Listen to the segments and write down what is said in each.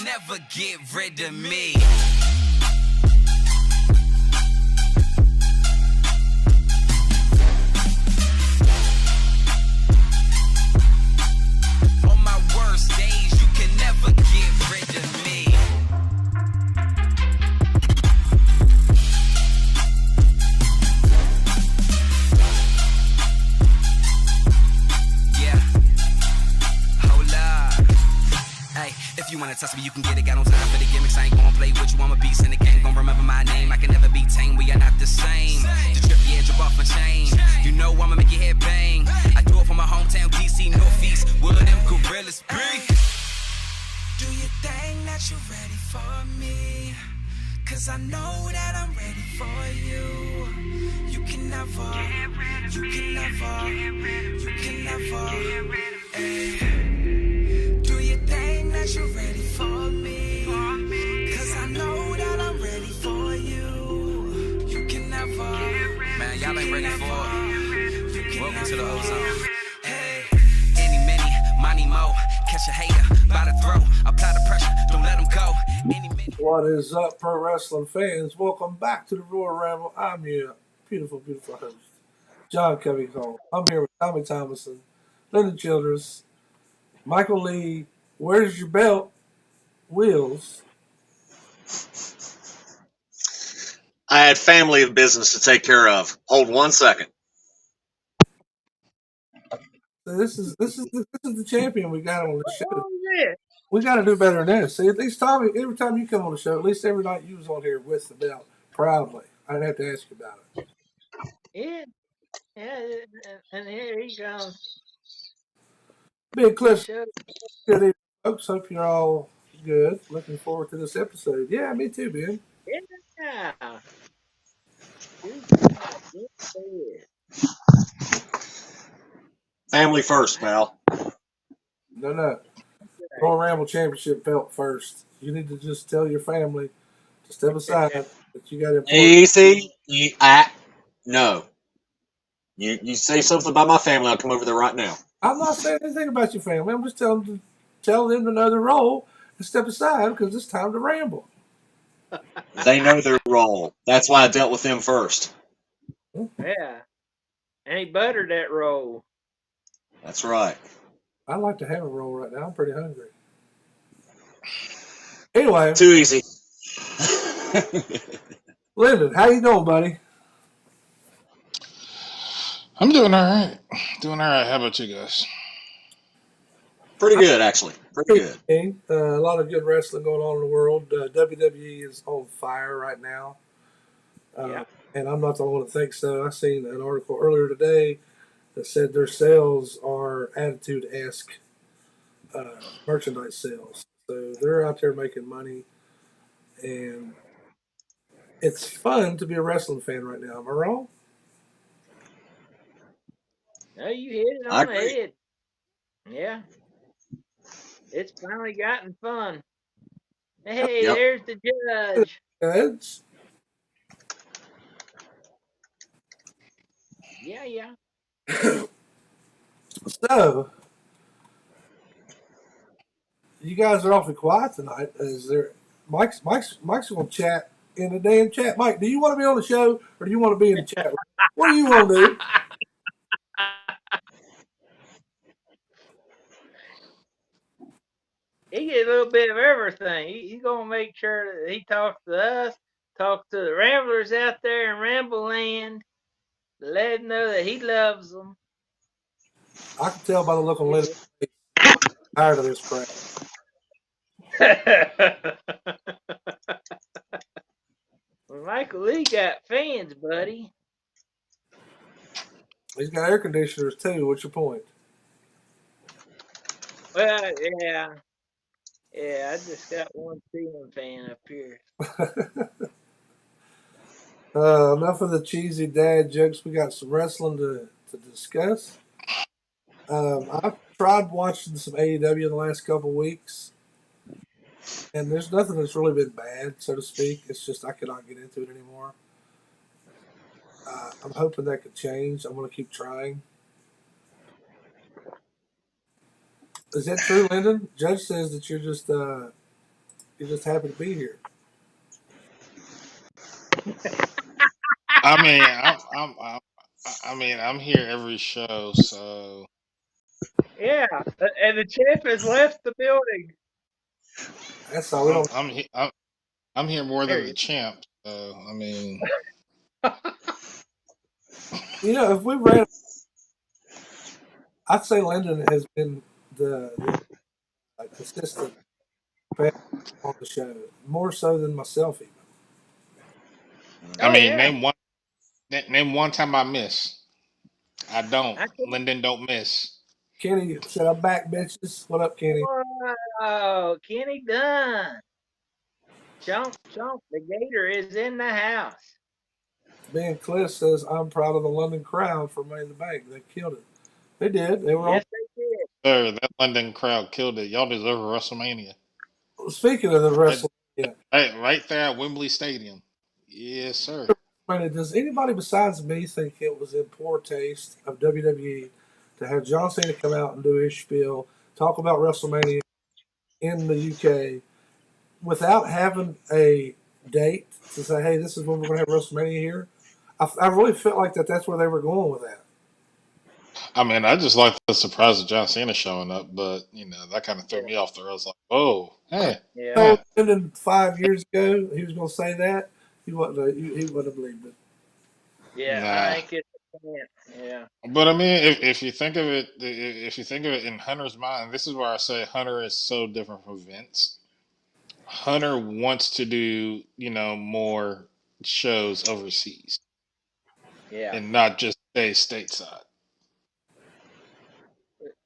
never get rid of me. On my worst days, you can never get rid of me. Yeah. Hold up. Hey, if you wanna touch me, you can get it. Got no time for the gimmicks. I ain't gonna play with you. I'm a beast in the game. Gonna remember my name. I can never be tame. We are not the same. The trip, yeah, drip off my chain. You know I'ma make your head bang. I do it for my hometown, DC, Northeast. Will them gorillas speak? Do you think that you're ready for me? Cause I know that I'm ready for you. You can never, you can never, you can never. Hey. Do you think that you're ready for me? Cause I know that I'm ready for you. You can never. Man, y'all ain't ready for it. Welcome to the ozone. Hey, any, many, money, mo. Catch a hater by the throat. Apply the pressure, don't let them go. Any, many. What is up, pro wrestling fans? Welcome back to the Royal Ramble. I'm your beautiful, beautiful host, John Covington. I'm here with Tommy Thomason, Lyndon Childress, Michael Lee. Where's your belt? Wheels. I had family of business to take care of. Hold 1 second. So this is the champion we got on the show. Oh, yeah. We got to do better than this. See, at least Tommy, every time you come on the show, at least every night you was on here with the belt proudly. I didn't have to ask you about it. Yeah. Yeah. And here he comes. Big Cliff, Show. good evening, folks. Hope you're all good. Looking forward to this episode. Yeah, me too, Ben. Yeah. Good. Family first, pal. No. Royal Ramble Championship belt first. You need to just tell your family to step aside that you got important. Easy. No. You say something about my family, I'll come over there right now. I'm not saying anything about your family. I'm just telling them to know their role and step aside because it's time to ramble. They know their role. That's why I dealt with them first. Yeah. And he buttered that roll. That's right. I'd like to have a roll right now. I'm pretty hungry. Anyway, Too easy. Lyndon, how you doing, buddy? I'm doing all right. How about you guys? Pretty good, actually. Pretty good. A lot of good wrestling going on in the world. WWE is on fire right now. Yeah. And I'm not the only one to think so. I seen an article earlier today that said their sales are Attitude-esque merchandise sales. So they're out there making money. And it's fun to be a wrestling fan right now. Am I wrong? No, you hit it I on the agree. head. Yeah. It's finally gotten fun. Hey, Yep. there's the judge. Judge? Yeah. So, you guys are awfully quiet tonight. Is there Mike's going to chat in the damn chat. Mike, do you want to be on the show or do you want to be in the chat room? What do you want to do? He get a little bit of everything. He's gonna make sure that he talks to us, talks to the ramblers out there in Ramble Land, to let them know that he loves them. I can tell by the look on Lyndon's face. I'm tired of this crap. Well, Michael Lee got fans, buddy. He's got air conditioners too. What's your point? Well, yeah. I just got one ceiling fan up here. Enough of the cheesy dad jokes. We got some wrestling to discuss. I've tried watching some AEW in the last couple of weeks, and there's nothing that's really been bad, so to speak. It's just I cannot get into it anymore. I'm hoping that could change. I'm going to keep trying. Is that true, Lyndon? Judge says that you're just He just happened to be here. I mean, I'm here every show, so Yeah, and the champ has left the building. That's all. We don't. I'm here more There than he the is. champ. So I mean, If we ran, I'd say Lyndon has been the consistent fan on the show more so than myself even. I Oh mean, yeah, name one time I miss. I don't. I can. Lyndon don't miss. Kenny said, "I'm back, bitches." What up, Kenny? Wow, Kenny Dunn. Chomp, chomp. The Gator is in the house. Ben Cliff says, "I'm proud of the London crowd for Money in the Bank. They killed it. They did. They were on." Yes, they did. Sir, that London crowd killed it. Y'all deserve a WrestleMania. Speaking of the Right, wrestling, yeah. right there at Wembley Stadium. Yes, sir. Does anybody besides me think it was in poor taste of WWE to have John Cena come out and do his spiel, talk about WrestleMania in the UK without having a date to say, "Hey, this is when we're going to have WrestleMania here"? I really felt like that's where they were going with that. I mean, I just like the surprise of John Cena showing up, but that kind of threw Yeah. me off there. I was like, "Oh, hey, Yeah. So, and then 5 years ago, he was going to say that. He wouldn't have believed it. Yeah, nah." I think it's a chance. Yeah. But I mean, if you think of it, if you think of it in Hunter's mind, this is where I say Hunter is so different from Vince. Hunter wants to do more shows overseas Yeah. and not just stay stateside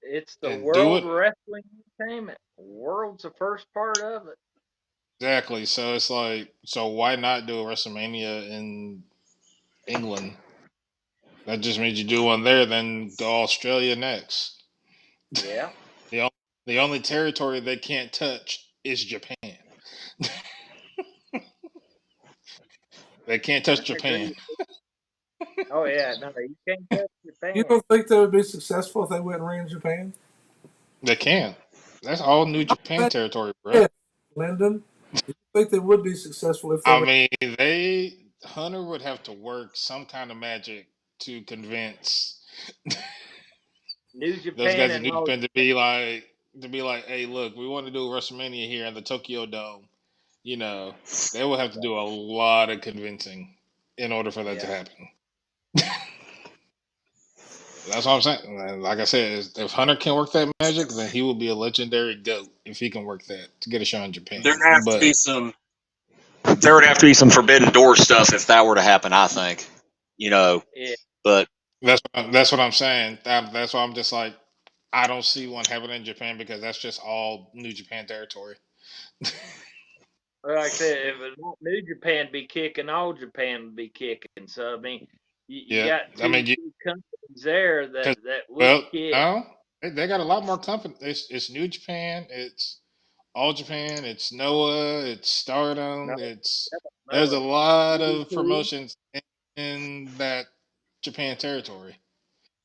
It's the and do World it Wrestling Entertainment. World's the first part of it. exactly. So it's like, so why not do a WrestleMania in England? That just means you do one there, then go Australia next. Yeah. The only territory they can't touch is Japan. They can't touch I Japan. agree. Oh yeah, no, you can't touch You Japan. don't think they would be successful if they went and ran in Japan? They can't. That's all New Japan territory, bro. Yeah, Lyndon. Do you think they would be successful if they I ran? mean, Hunter would have to work some kind of magic to convince New those Japan guys in and New all. Japan to be like, hey, look, we want to do WrestleMania here in the Tokyo Dome. They will have to do a lot of convincing in order for that to Yeah. happen. That's what I'm saying. And like I said, if Hunter can work that magic, then he will be a legendary goat if he can work that to get a show in Japan. There would have to be some forbidden door stuff if that were to happen. I think, Yeah. but that's what I'm saying. That's why I'm just like, I don't see one happening in Japan because that's just all New Japan territory. Like I said, if it not New Japan be kicking, all Japan would be kicking. So I mean, you Yeah, got I mean, two companies there because that would well, kick. no, they got a lot more company. It's New Japan, it's All Japan, it's Noah, it's Stardom, No, there's a lot of DDT. promotions in that Japan territory.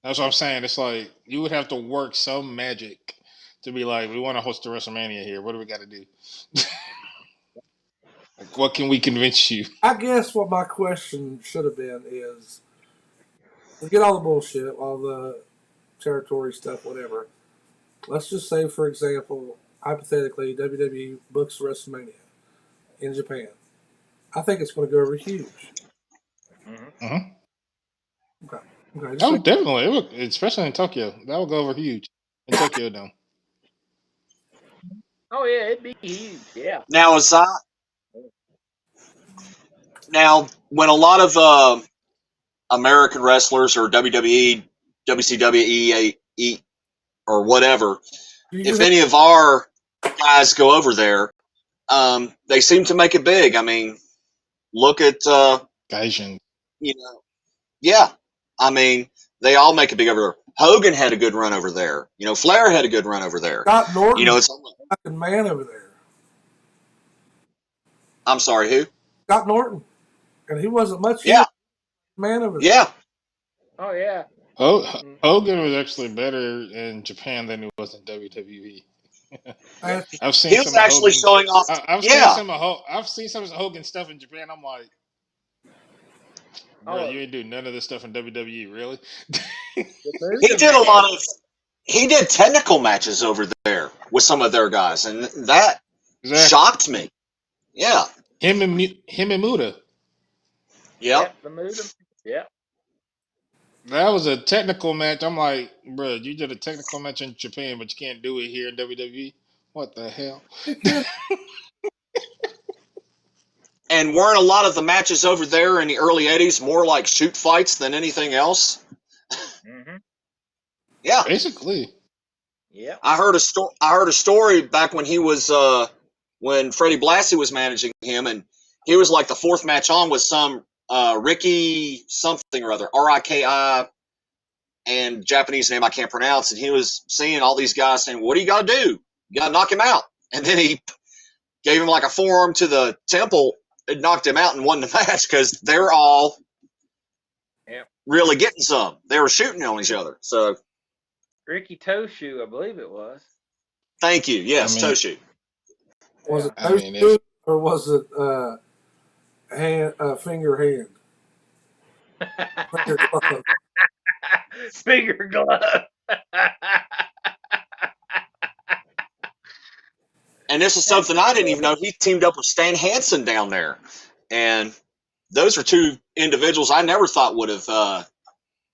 That's what I'm saying. It's like you would have to work some magic to be like, we want to host a WrestleMania here. What do we got to do? Like, what can we convince you? I guess what my question should have been is, forget all the bullshit, all the territory stuff, whatever. Let's just say, for example, hypothetically, WWE books WrestleMania in Japan. I think it's going to go over huge. Mm-hmm. Okay. Okay. Oh, definitely. It would, especially in Tokyo. That would go over huge in Tokyo Dome. Oh yeah, it'd be huge. Yeah. now when a lot of American wrestlers or WWE, WCW, or whatever, if any of our guys go over there, they seem to make it big. I mean, look at Gaijin. Yeah. I mean, they all make it big over there. Hogan had a good run over there. Flair had a good run over there. Scott Norton, It's fucking man over there. I'm sorry, who? Scott Norton, and he wasn't much. Yeah. Man over there. Yeah. Oh yeah. Hogan was actually better in Japan than he was in WWE. I've seen He was some of actually Hogan's. showing off. I've seen Yeah, some of I've seen some of Hogan stuff in Japan. I'm like, bro, Oh, you ain't do none of this stuff in WWE, really? the he Buddha did a man. lot of. He did technical matches over there with some of their guys, and that Exactly. shocked me. Yeah. Him and Muda. Yep. Yep, the Buddha. Yep. That was a technical match. I'm like, bro, you did a technical match in Japan, but you can't do it here in WWE. What the hell? He could. And weren't a lot of the matches over there in the early '80s more like shoot fights than anything else? Mm-hmm. Yeah. Basically, Yep. I heard a story back when he was when Freddie Blassie was managing him, and he was like the fourth match on with some Ricky something or other, Riki, and Japanese name I can't pronounce, and he was seeing all these guys saying, "What do you got to do? You got to knock him out." And then he gave him like a forearm to the temple and knocked him out and won the match because they're all Yep. really getting some. They were shooting on each other. So Ricky Toshu, I believe it was. thank you. Yes, I mean, Toshu. Was it I mean, toast if or was it hand finger hand? Finger glove. Finger glove. And this is something I didn't even know. He teamed up with Stan Hansen down there. And those are two individuals I never thought would have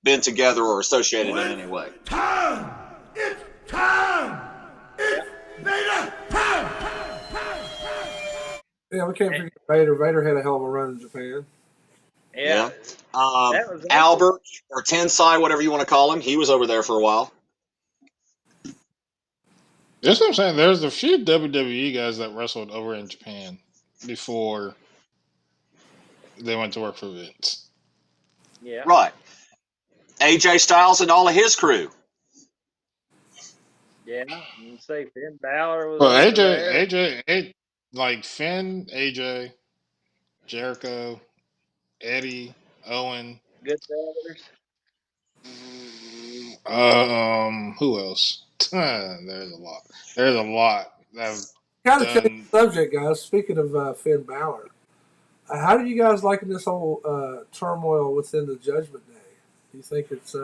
been together or associated in any way. Time! It's time! It's Vader time! Yeah, we can't forget Vader. Vader had a hell of a run in Japan. Yeah. Yeah. That was Albert or Tensai, whatever you want to call him, he was over there for a while. that's what I'm saying. There's a few WWE guys that wrestled over in Japan before they went to work for Vince. Yeah. Right. AJ Styles and all of his crew. Yeah. You say Finn Balor was Well, over there. like Finn, AJ, Jericho, Eddie, Owen. Good brothers. Who else? There's a lot. There's a lot that have Kind of change done. the subject, guys. Speaking of Finn Balor, how do you guys like this whole turmoil within the Judgment Day? Do you think it's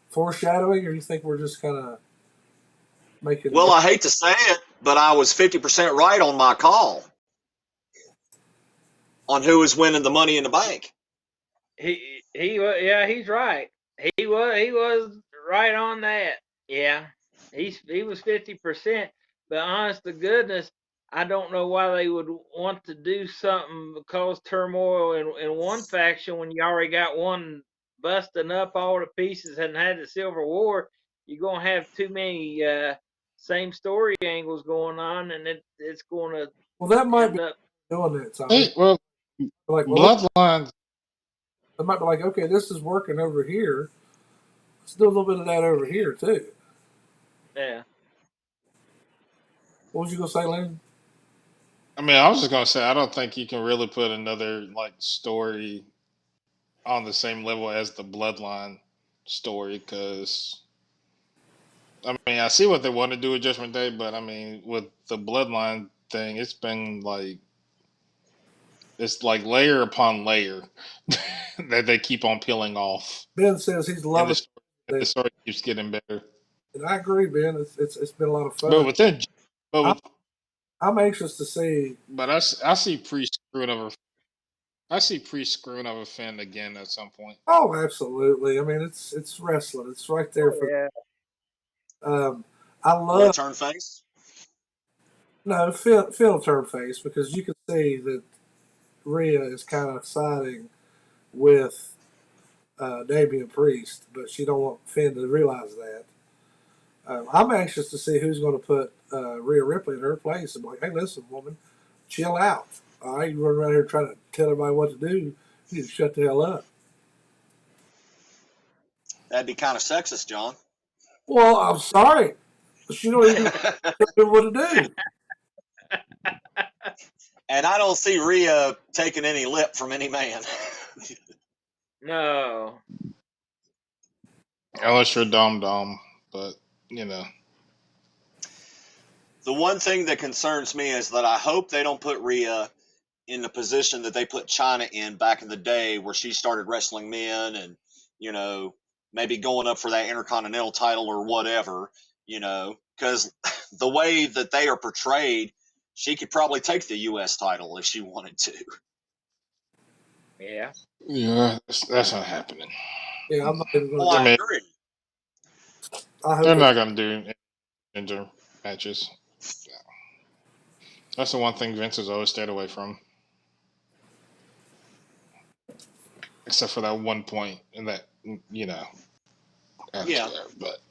foreshadowing, or do you think we're just kind of making? Well, I hate to say it, but I was 50% right on my call on who was winning the Money in the Bank. Yeah, he's right. He was right on that. Yeah. He was 50%, but honest to goodness, I don't know why they would want to do something cause turmoil in one faction when you already got one busting up all the pieces and had the Civil War. You're gonna have too many same story angles going on, and it's gonna well, that might end be up. doing that, Tommy. Well, Like, well, Bloodlines. they might be like, okay, this is working over here. Let's do a little bit of that over here too. Yeah. What was you gonna say, Lynn? I mean, I was just gonna say I don't think you can really put another like story on the same level as the Bloodline story because I mean I see what they want to do with Judgment Day, but I mean with the Bloodline thing, it's like layer upon layer that they keep on peeling off, Ben says he's and loving the story keeps getting better. and I agree, Ben. It's been a lot of But fun. within, but with, I'm anxious to see. but I see Priest screwing over. I see Priest screwing over Finn again at some point. Oh, absolutely. I mean, it's wrestling. It's right there for. Yeah. I Want love to turn face? no Phil turn face because you can see that Rhea is kind of siding with Damian Priest, but she don't want Finn to realize that. I'm anxious to see who's going to put Rhea Ripley in her place. I'm like, hey, listen, woman, chill out. All right, you run around here trying to tell everybody what to do. You need to shut the hell up. That'd be kind of sexist, John. Well, I'm sorry, but she don't even tell me what to do. And I don't see Rhea taking any lip from any man. No. Unless you're Dom, but you know. The one thing that concerns me is that I hope they don't put Rhea in the position that they put China in back in the day, where she started wrestling men and, you know, maybe going up for that Intercontinental title or whatever, because the way that they are portrayed, she could probably take the U.S. title if she wanted to. Yeah. Yeah, that's not happening. Yeah, I'm not even going Oh, to. I I mean, agree. I hope they're they. not going to do inter matches. That's the one thing Vince has always stayed away from, except for that one point in that, after Yeah. that. But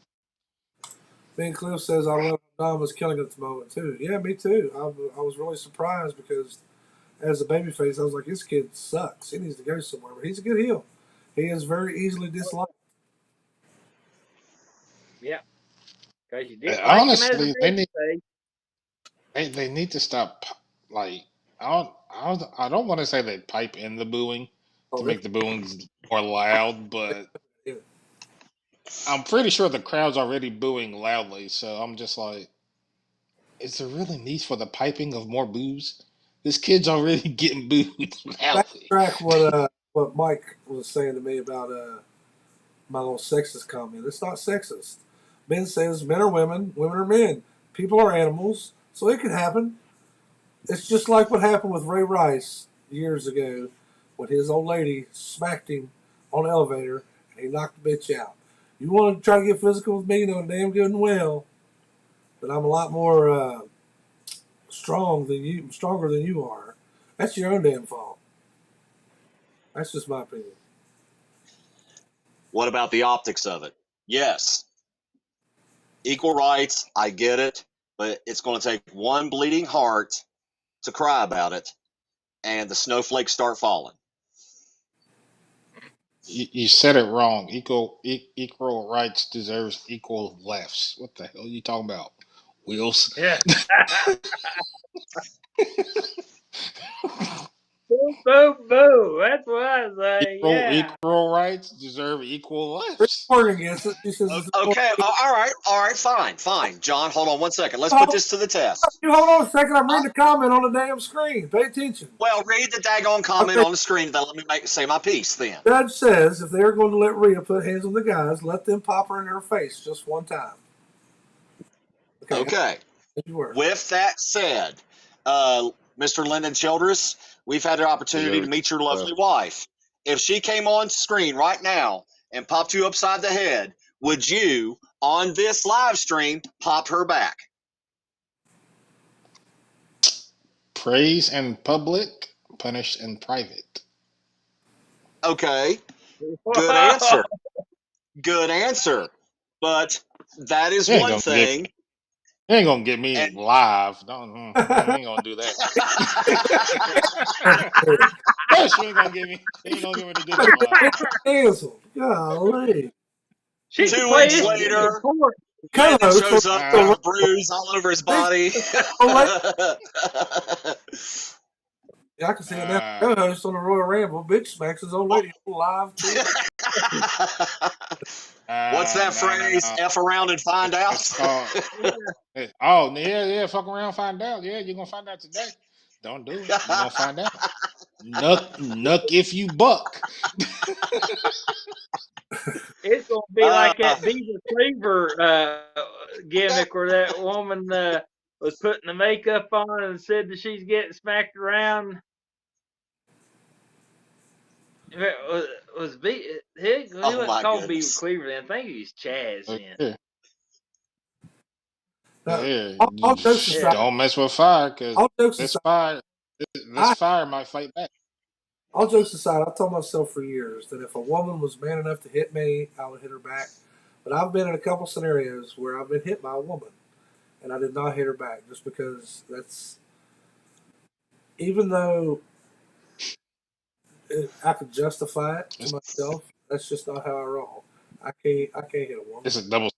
Ben Cliff says I love Dom is killing it at the moment too. Yeah, me too. I was really surprised because as a babyface, I was like, this kid sucks. He needs to go somewhere. But he's a good heel. He is very easily disliked. Yeah. Because you didn't like him as a honestly, babyface. they need to stop. Like, I don't want to say they pipe in the booing Oh, to they, make the booings more loud, but yeah. I'm pretty sure the crowd's already booing loudly. So I'm just like, is there really need for the piping of more boos? This kid's already getting booed loudly. Backtrack what Mike was saying to me about my little sexist comment. It's not sexist. Ben says men are women, women are men. People are animals, so it could happen. It's just like what happened with Ray Rice years ago when his old lady smacked him on the elevator and he knocked the bitch out. You want to try to get physical with me? You know damn good and well that I'm a lot more stronger than you are. That's your own damn fault. That's just my opinion. What about the optics of it? Yes, equal rights. I get it, but it's going to take one bleeding heart to cry about it, and the snowflakes start falling. You said it wrong. Equal rights deserves equal lefts. What the hell are you talking about, Wheels? Yeah. Boo, boo, boo. That's what I say. Yeah. Equal rights deserve equal Rick lefts. Morgan gets it. She says it's Okay, all right, fine. John, hold on 1 second. Let's put this to the test. You hold on a second. I'm reading the comment on the damn screen. Pay attention. Well, read the daggone comment Okay. on the screen, then let me say my piece then. Judge says if they're going to let Rhea put hands on the guys, let them pop her in her face just one time. Okay. You were. With that said, Mr. Lyndon Childress, we've had the opportunity to meet your lovely wife. If she came on screen right now and popped you upside the head, would you, on this live stream, pop her back? Praise in public, punish in private. Okay. Good answer. But that is one thing. You ain't gonna get me live. You ain't gonna do that. Yes, you ain't gonna get me. You ain't gonna get me to do that live. Canceled. Golly. 2 weeks later, Lyndon shows up with a bruise all over his body. Yeah, I can see it now. Co-host on the Royal Ramble, bitch smacks his old lady live. What's that phrase? F around and find out. Oh yeah, fuck around, find out. Yeah, you're gonna find out today. Don't do it. You're gonna find out. Nuck if you buck. It's gonna be like that Beaver Cleaver gimmick where that woman was putting the makeup on and said that she's getting smacked around. Was he wasn't called Beaver Cleaver then? I think he was Chaz then. Don't mess with fire, because this fire might fight back. All jokes aside, I told myself for years that if a woman was man enough to hit me, I would hit her back. But I've been in a couple scenarios where I've been hit by a woman, and I did not hit her back just because that's, even though I could justify it to myself, that's just not how I roll. I can't hit a woman. It's a double.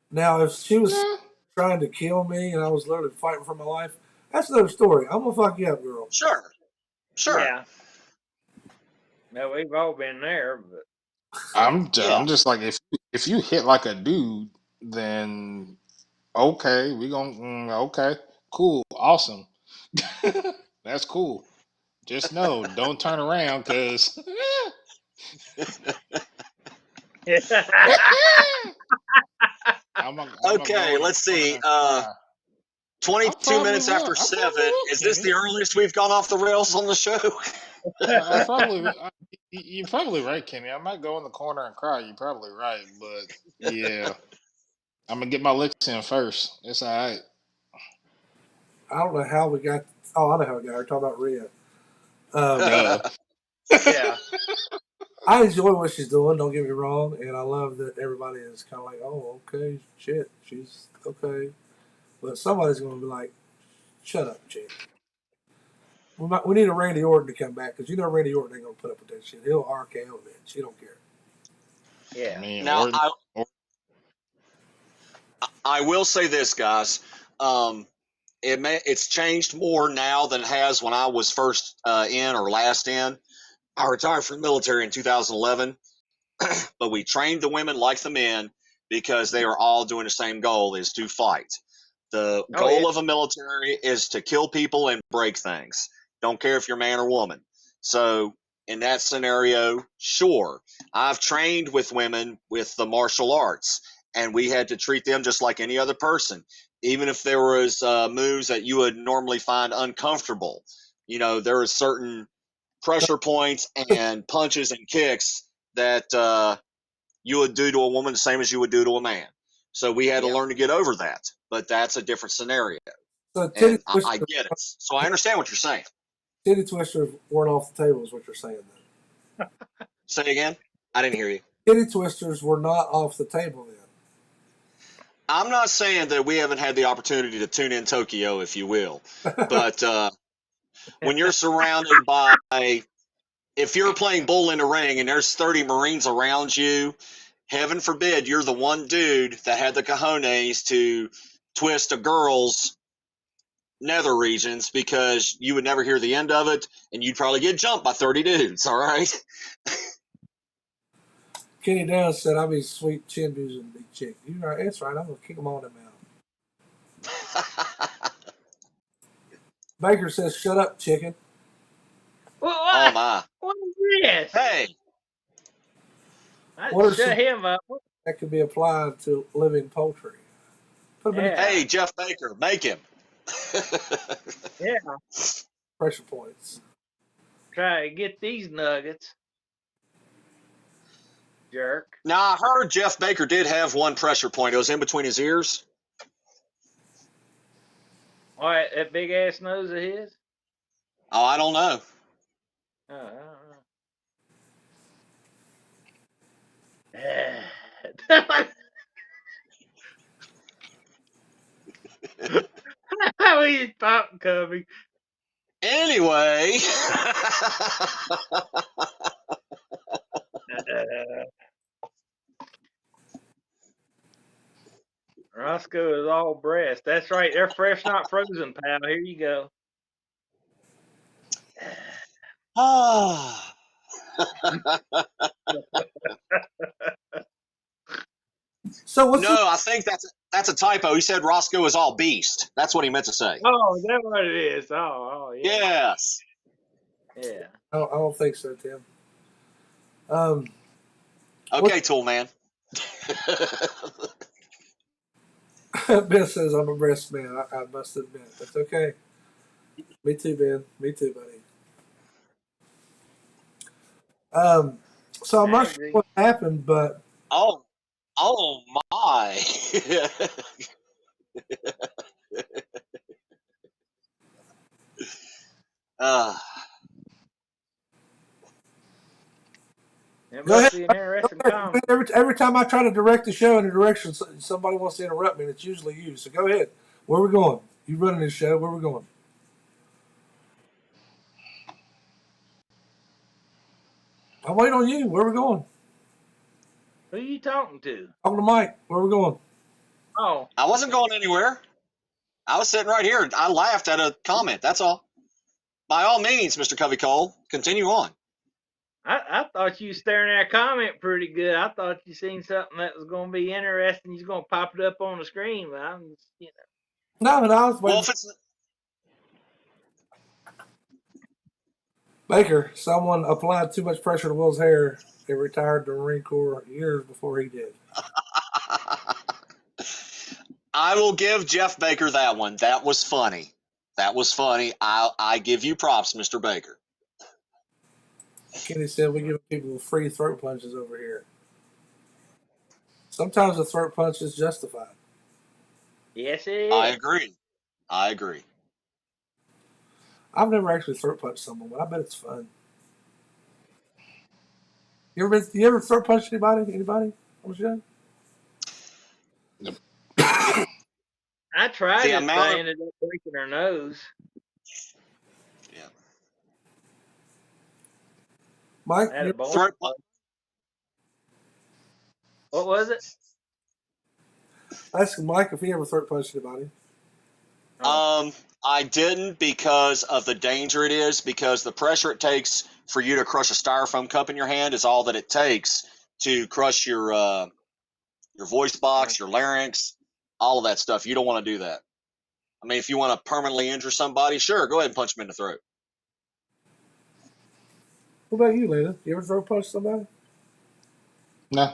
Now, if she was trying to kill me and I was literally fighting for my life, that's another story. I'm gonna fuck you up, girl. Sure. Yeah. No, we've all been there, but I'm just like, if you hit like a dude, then Okay, we gonna okay, cool, awesome. That's cool. Just know, don't turn around, cause I'm gonna go Okay, in the let's corner see. and cry. I 22 probably minutes will. after I probably 7. will, Is this Kenny. the earliest we've gone off the rails on the show? I probably you're probably right, Kenny. I might go in the corner and cry. You're probably right, but yeah, I'm gonna get my licks in first. It's all right. I don't know how we got. Oh, I know how we got. We're talking about Rhea. Um, Duh. Yeah. I enjoy what she's doing. Don't get me wrong, and I love that everybody is kind of like, "Oh, okay, shit, she's okay," but somebody's going to be like, "Shut up, chick." We need a Randy Orton to come back because you know Randy Orton ain't going to put up with that shit. He'll RKO bitch. He don't care. I Yeah. mean, Now, Orton. I will say this, guys. Um, it's changed more now than it has when I was first in or last in. I retired from the military in 2011, but we trained the women like the men because they are all doing the same goal: is to fight. The Oh yeah. goal of a military is to kill people and break things. Don't care if you're man or woman. So in that scenario, sure, I've trained with women with the martial arts, and we had to treat them just like any other person, even if there was moves that you would normally find uncomfortable. There are certain pressure points and punches and kicks that you would do to a woman the same as you would do to a man. So we had to Yeah. learn to get over that. But that's a different scenario. So And I get it. So I understand what you're saying. titty twisters weren't off the table, is what you're saying. Then Say again? I didn't hear you. titty twisters were not off the table then. I'm not saying that we haven't had the opportunity to tune in Tokyo, if you will. But when you're surrounded by, if you're playing bull in a ring and there's 30 Marines around you, heaven forbid you're the one dude that had the cojones to twist a girl's nether regions, because you would never hear the end of it and you'd probably get jumped by 30 dudes, all right? Kenny Downs said, "I'll be sweet chin boozing big chick." You're right. That's right. I'm gonna kick them all in the mouth. Baker says, "Shut up, chicken." Well, Oh what? my. What is this? Hey, I What are shut some him up. that could be applied to living poultry? Put them in Yeah. hey, Jeff Baker, make him. Yeah. pressure points. Try to get these nuggets. Jerk. Now, I heard Jeff Baker did have one pressure point. It was in between his ears. All right, that big ass nose of his. Oh, I don't know. I don't know. How is pop coming? Anyway. Roscoe is all breast. That's right. They're fresh, not frozen, pal. Here you go. So what's No, I think that's a typo. He said Roscoe is all beast. That's what he meant to say. Oh, is that what it is? Oh, yeah. Yes. Yeah. I don't think so, Tim. Okay, Tool Man. Ben says I'm a breast man. I must admit. That's okay. Me too, Ben. Me too, buddy. So I'm I not sure agree. what happened, but Oh my. It go ahead. must be an interesting comment. Every time I try to direct the show in a direction, somebody wants to interrupt me, and it's usually you. So go ahead. Where are we going? You running this show? Where are we going? I'm waiting on you. Where are we going? Who are you talking to? Talking to Mike. Where are we going? Oh, I wasn't going anywhere. I was sitting right here. I laughed at a comment. That's all. By all means, Mr. Covey Cole, continue on. I thought you was staring at a comment pretty good. I thought you seen something that was going to be interesting. You're going to pop it up on the screen, but I'm just, No, I was Well, waiting. if it's Baker, someone applied too much pressure to Will's hair. They retired the Marine Corps years before he did. I will give Jeff Baker that one. That was funny. That was funny. I give you props, Mr. Baker. Kenny said we give people free throat punches over here. Sometimes a throat punch is justified. yes, it is. I agree. I agree. I've never actually throat punched someone, but I bet it's fun. You ever throat punched anybody? Anybody? On the show? I tried The it, amount but I of- ended up breaking her nose. Yeah. Mike, I had a you- bone. Throat, What was it? ask Mike if he ever throat punched anybody. I didn't because of the danger it is, because the pressure it takes for you to crush a styrofoam cup in your hand is all that it takes to crush your voice box, your larynx, all of that stuff. You don't want to do that. I mean, if you want to permanently injure somebody, sure, go ahead and punch them in the throat. What about you, Lena? You ever throat punch somebody? No.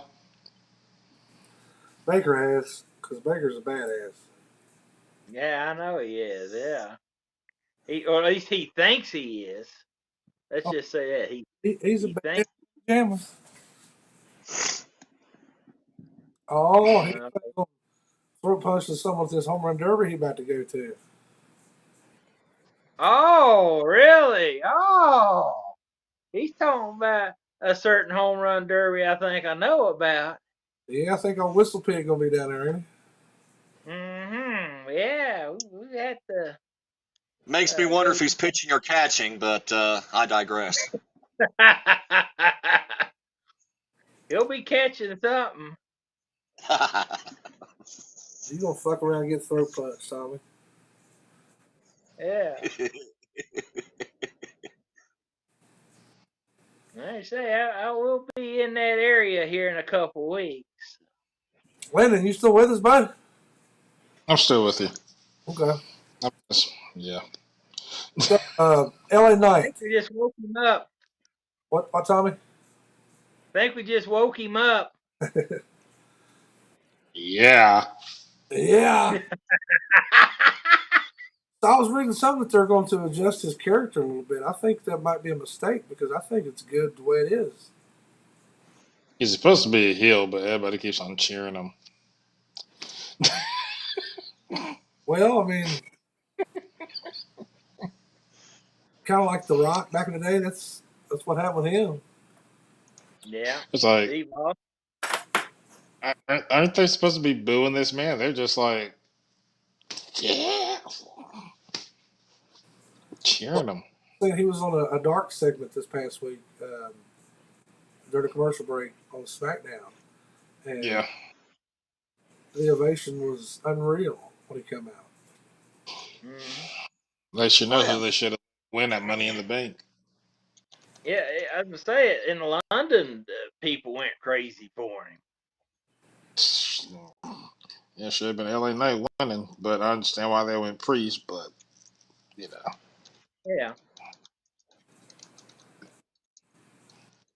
Baker has, because Baker's a badass. Yeah, I know he is. Yeah, or at least he thinks he is. Let's just say that He's a he badass thinks. jammer. Oh, he's Uh, throat punching someone at this home run derby he about to go to. Oh, really? Oh, he's talking about a certain home run derby. I think I know about. Yeah, I think our Whistle Pig gonna be down there, ain't he? Yeah, we had to. Makes me wonder if he's pitching or catching, but I digress. He'll be catching something. You gonna fuck around and get throat punched, Tommy? Yeah. Like I say, I will be in that area here in a couple weeks. Landon, you still with us, bud? I'm still with you. Okay. Yeah. LA I Knight. think we just woke him up. What, Tommy? I think we just woke him up. Yeah. Yeah. I was reading something that they're going to adjust his character a little bit. I think that might be a mistake because I think it's good the way it is. He's supposed to be a heel, but everybody keeps on cheering him. Well, I mean, kind of like The Rock back in the day. That's what happened with him. Yeah. It's like, Steve Austin. aren't they supposed to be booing this man? They're just like, yeah, cheering him. I think he was on a dark segment this past week during the commercial break on SmackDown. And Yeah. the ovation was unreal when he came out. They should know who they should have win that Money in the Bank. Yeah, I was say it in London. People went crazy for him. Yeah, should have been LA Knight winning, but I understand why they went Priest, but, you know. Yeah.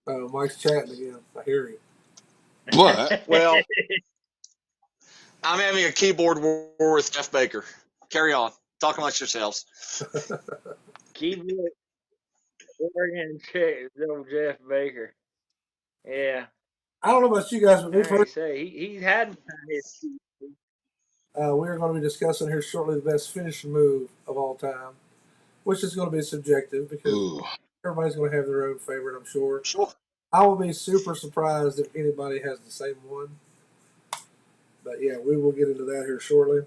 Mike's chatting again. I hear you. What? Well, I'm having a keyboard war with Jeff Baker. Carry on. Talk amongst yourselves. Keep it. Oregon old Jeff Baker. Yeah. I don't know about you guys, but we've I heard say he's had his. we're going to be discussing here shortly the best finishing move of all time, which is going to be subjective because Ooh. everybody's going to have their own favorite, I'm sure. Sure. I will be super surprised if anybody has the same one. But yeah, we will get into that here shortly.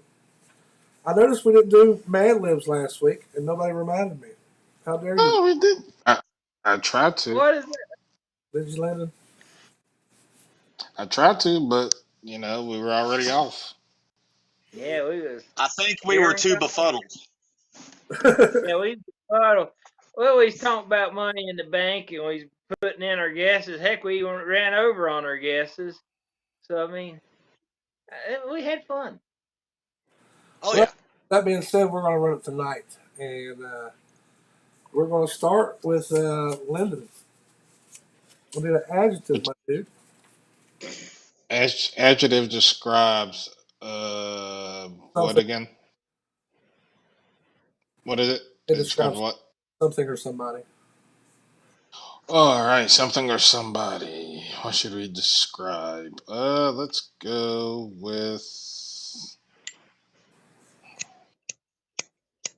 I noticed we didn't do Mad Libs last week, and nobody reminded me. How dare you? Oh, we did. I tried to. What is it? Did you, Landon? I tried to, but, you know, we were already off. Yeah, we was. I think we were too befuddled. Yeah, we befuddled. Well, he's talking about money in the bank and he's putting in our guesses. Heck, we even ran over on our guesses. So I mean, we had fun. Oh Well, yeah. that being said, we're going to run it tonight, and we're going to start with Lyndon. We'll do an adjective, my dude. Adjective describes what Something. again? What is it? It It describes describes what? something or somebody. All right, something or somebody. What should we describe? Let's go with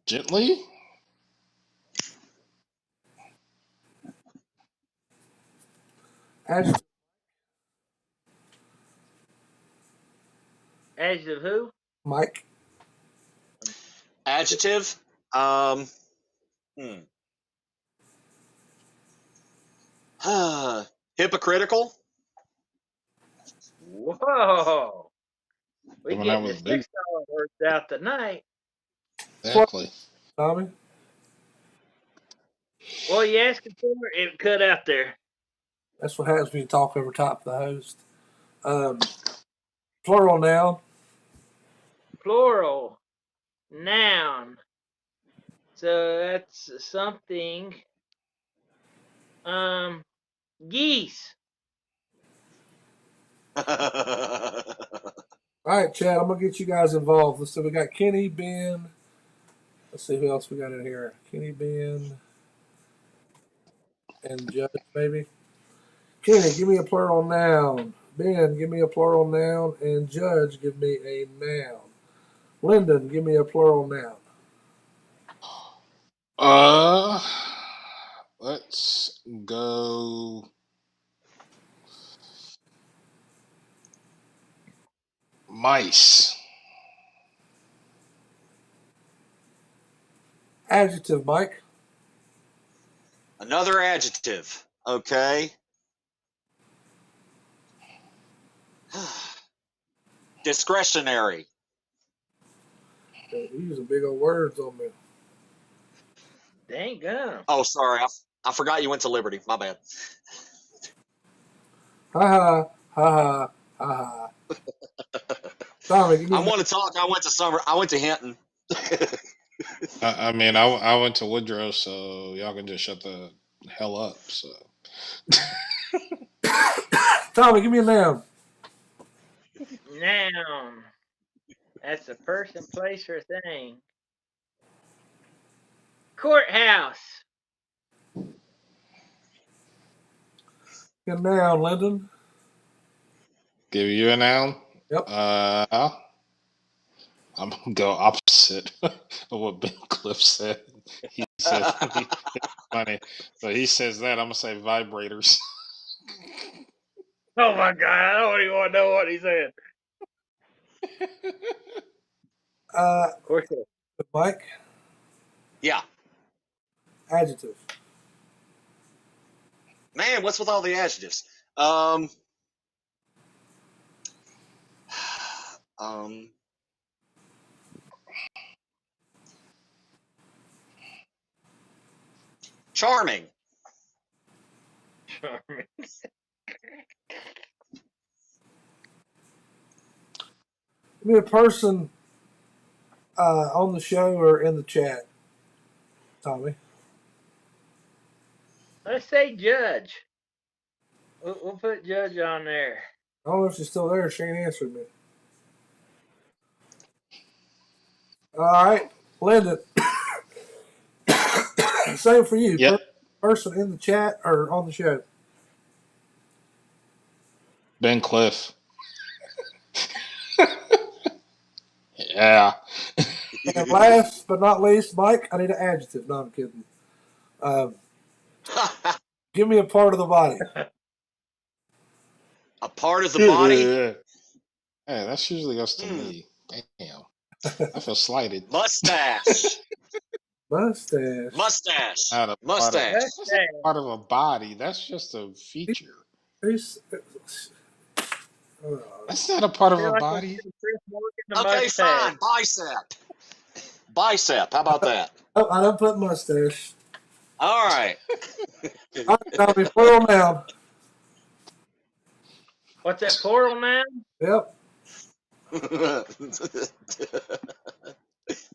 gently. Adjective, Adjective who? Mike. Adjective. Hmm. Hypocritical. Whoa. We Coming out getting the with big. $6 words out tonight. Exactly. Tommy. Well, you asking for it? It cut out there. That's what happens when you talk over top of the host. Plural noun. Plural. Noun. So that's something. Geese. All right, Chad. I'm gonna get you guys involved. Let's see. We got Kenny, Ben. Let's see who else we got in here. Kenny, Ben, and Judge, maybe. Kenny, give me a plural noun. Ben, give me a plural noun. And Judge, give me a noun. Lyndon, give me a plural noun. Uh, let's go mice. Adjective, Mike. Another adjective. Okay. Discretionary. You're using big old words on me. Dang gum. Oh, sorry. I forgot you went to Liberty. My bad. Ha ha ha ha ha. Tommy, give me. I want to talk. I went to Hinton. I mean, I went to Woodrow, so y'all can just shut the hell up. So. Tommy, give me a noun. Noun. That's a person, place, or thing. Courthouse. A noun, Lyndon. Give you a noun. Yep. I'm gonna go opposite of what Ben Cliff said. He said funny, so he says that I'm gonna say vibrators. Oh my God! I don't even want to know what he said. Of course. Mike. Yeah. Adjective. Man, what's with all the adjectives? Charming. Charming. Give me a person on the show or in the chat. Tommy. Let's say Judge. We'll put Judge on there. I don't know if she's still there. She ain't answered me. All right, Lyndon. Same for you. Yep. Person in the chat or on the show. Ben Cliff. Yeah. And last but not least, Mike, I need an adjective. No, I'm kidding. Give me a part of the body. A part of the body. Hey, that's usually goes to me. Damn. I feel slighted. Mustache. Mustache. Mustache. Not a Mustache. That's not part of a body. That's just a feature. That's not a part of a body. Okay, fine. Bicep. How about that? Oh, I don't put mustache. All right. All right, Tommy, plural noun. What's that plural noun? Yep.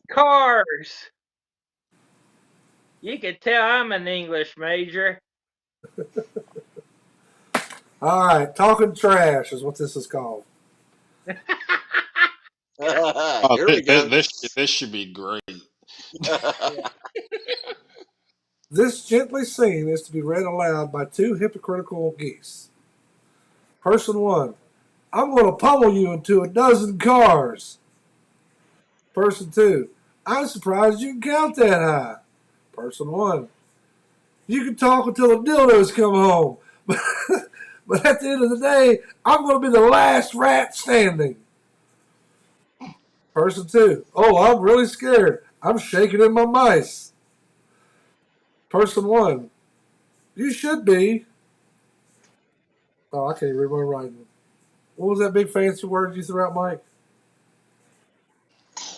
Cars. You can tell I'm an English major. All right, talking trash is what this is called. Oh, Here we go. this should be great. This gently scene is to be read aloud by two hypocritical geese. Person one, I'm going to pummel you into a dozen cars. Person two, I'm surprised you can count that high. Person one, you can talk until the dildos come home. But at the end of the day, I'm going to be the last rat standing. Person two, oh, I'm really scared. I'm shaking in my mice. Person one, you should be. Oh, I can't read my writing. What was that big fancy word you threw out, Mike?